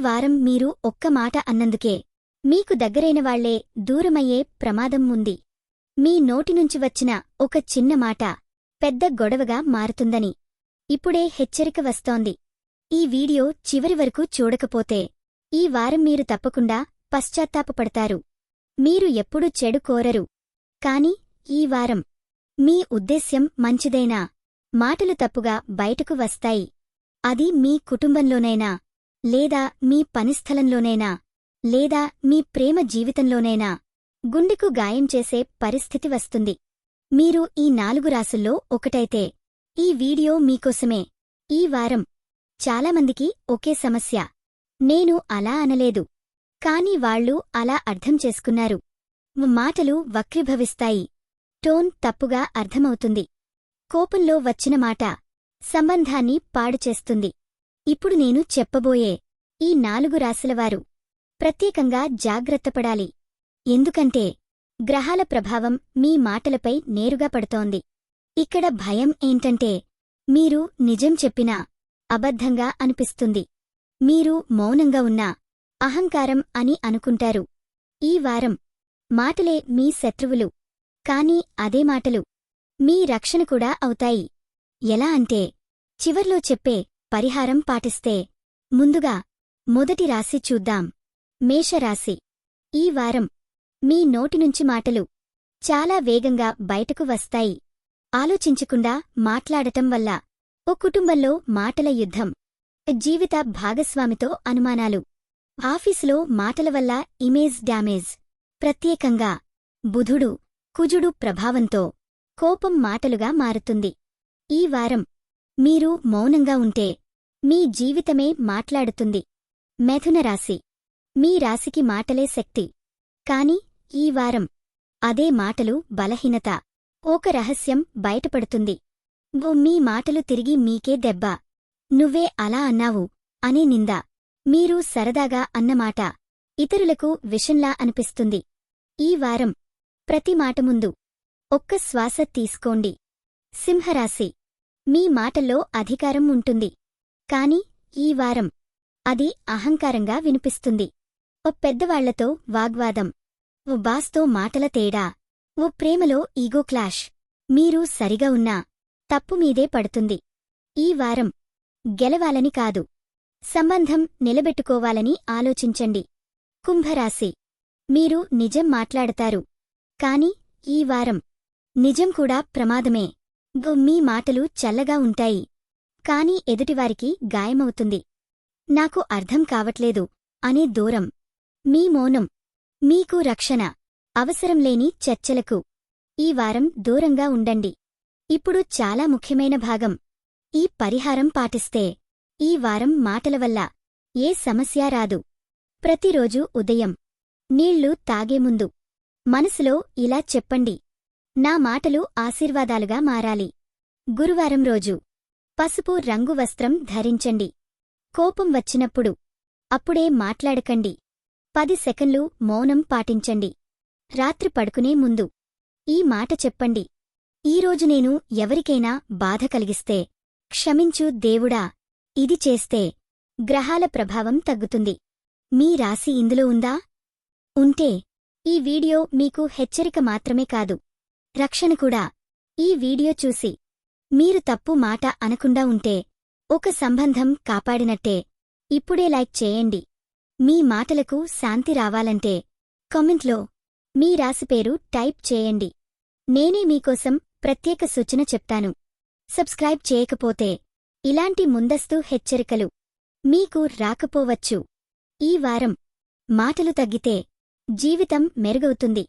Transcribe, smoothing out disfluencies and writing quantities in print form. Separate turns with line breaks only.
వారం మీరు ఒక్క మాట అన్నందుకే మీకు దగ్గరైన వాళ్లే దూరమయ్యే ప్రమాదం ఉంది. మీ నోటినుంచి వచ్చిన ఒక చిన్న మాట పెద్ద గొడవగా మారుతుందని ఇప్పుడే హెచ్చరిక వస్తోంది. ఈ వీడియో చివరి వరకు చూడకపోతే ఈ వారం మీరు తప్పకుండా పశ్చాత్తాపపడతారు. మీరు ఎప్పుడూ చెడు కోరరు. కాని ఈ వారం మీ ఉద్దేశ్యం మంచిదైనా మాటలు తప్పుగా బయటకు వస్తాయి. అది మీ కుటుంబంలోనైనా, లేదా మీ పనిస్థలంలోనైనా, లేదా మీ ప్రేమ జీవితంలోనైనా గుండెకు గాయం చేసే పరిస్థితి వస్తుంది. మీరు ఈ 4 రాసుల్లో ఒకటైతే ఈ వీడియో మీకోసమే. ఈ వారం చాలామందికి ఒకే సమస్య. నేను అలా అనలేదు, కాని వాళ్లు అలా అర్థం చేసుకున్నారు. మాటలు వక్రీభవిస్తాయి. టోన్ తప్పుగా అర్థమవుతుంది. కోపంలో వచ్చిన మాట సంబంధాన్ని పాడుచేస్తుంది. ఇప్పుడు నేను చెప్పబోయే ఈ 4 రాశులవారు ప్రత్యేకంగా జాగ్రత్తపడాలి. ఎందుకంటే గ్రహాల ప్రభావం మీ మాటలపై నేరుగా పడుతోంది. ఇక్కడ భయం ఏంటంటే మీరు నిజం చెప్పినా అబద్ధంగా అనిపిస్తుంది. మీరు మౌనంగా ఉన్నా అహంకారం అని అనుకుంటారు. ఈ వారం మాటలే మీ శత్రువులు, కాని అదే మాటలు మీ రక్షణ కూడా అవుతాయి. ఎలా అంటే చివర్లో చెప్పే పరిహారం పాటిస్తే. ముందుగా మొదటి రాశి చూద్దాం, మేషరాశి. ఈ వారం మీ నోటినుంచి మాటలు చాలా వేగంగా బయటకు వస్తాయి. ఆలోచించకుండా మాట్లాడటం వల్ల ఓ కుటుంబంలో మాటల యుద్ధం, జీవిత భాగస్వామితో అనుమానాలు, ఆఫీసులో మాటల వల్ల ఇమేజ్ డ్యామేజ్. ప్రత్యేకంగా బుధుడు, కుజుడు ప్రభావంతో కోపం మాటలుగా మారుతుంది. ఈ వారం మీరు మౌనంగా ఉంటే మీ జీవితమే మాట్లాడుతుంది. మిథున రాశి. మీ రాశికి మాటలే శక్తి. కాని ఈ వారం అదే మాటలు బలహీనత. ఒక రహస్యం బయటపడుతుంది. మీ మాటలు తిరిగి మీకే దెబ్బ. నువ్వే అలా అన్నావు అనే నింద. మీరు సరదాగా అన్నమాట ఇతరులకు విషంలా అనిపిస్తుంది. ఈ వారం ప్రతి మాట ముందు ఒక్క శ్వాస తీసుకోండి. సింహరాశి. మీ మాటల్లో అధికారం ఉంటుంది. కాని ఈ వారం అది అహంకారంగా వినిపిస్తుంది. ఓ పెద్దవాళ్లతో వాగ్వాదం, ఓ బాస్తో మాటల తేడా, ఓ ప్రేమలో ఈగో క్లాష్. మీరు సరిగా ఉన్నా తప్పు మీదే పడుతుంది. ఈ వారం గెలవాలని కాదు, సంబంధం నిలబెట్టుకోవాలని ఆలోచించండి. కుంభరాశి. మీరు నిజం మాట్లాడతారు. కాని ఈ వారం నిజం కూడా ప్రమాదమే. మీ మాటలు చల్లగా ఉంటాయి, కాని ఎదుటివారికి గాయమవుతుంది. నాకు అర్థం కావట్లేదు అనే దూరం. మీ మౌనం మీకు రక్షణ. అవసరంలేని చర్చలకు ఈ వారం దూరంగా ఉండండి. ఇప్పుడు చాలా ముఖ్యమైన భాగం. ఈ పరిహారం పాటిస్తే ఈ వారం మాటల వల్ల ఏ సమస్య రాదు. ప్రతిరోజు ఉదయం నీళ్లు తాగే ముందు మనసులో ఇలా చెప్పండి, నా మాటలు ఆశీర్వాదాలుగా మారాలి. గురువారం రోజు పసుపు రంగు వస్త్రం ధరించండి. కోపం వచ్చినప్పుడు అప్పుడే మాట్లాడకండి. 10 సెకన్లు మౌనం పాటించండి. రాత్రి పడుకునే ముందు ఈ మాట చెప్పండి, ఈరోజు నేను ఎవరికైనా బాధ కలిగిస్తే క్షమించు దేవుడా. ఇది చేస్తే గ్రహాల ప్రభావం తగ్గుతుంది. మీ రాశి ఇందులో ఉందా? ఉంటే ఈ వీడియో మీకు హెచ్చరిక మాత్రమే కాదు, రక్షణ కూడా. ఈ వీడియో చూసి మీరు తప్పు మాట అనకుండా ఉంటే ఒక సంబంధం కాపాడినట్టే. ఇప్పుడే లైక్ చేయండి. మీ మాటలకు శాంతి రావాలంటే కామెంట్లో మీ రాశి పేరు టైప్ చేయండి. నేనే మీకోసం ప్రత్యేక సూచన చెప్తాను. సబ్స్క్రైబ్ చేయకపోతే ఇలాంటి ముందస్తు హెచ్చరికలు మీకు రాకపోవచ్చు. ఈ వారం మాటలు తగ్గితే జీవితం మెరుగవుతుంది.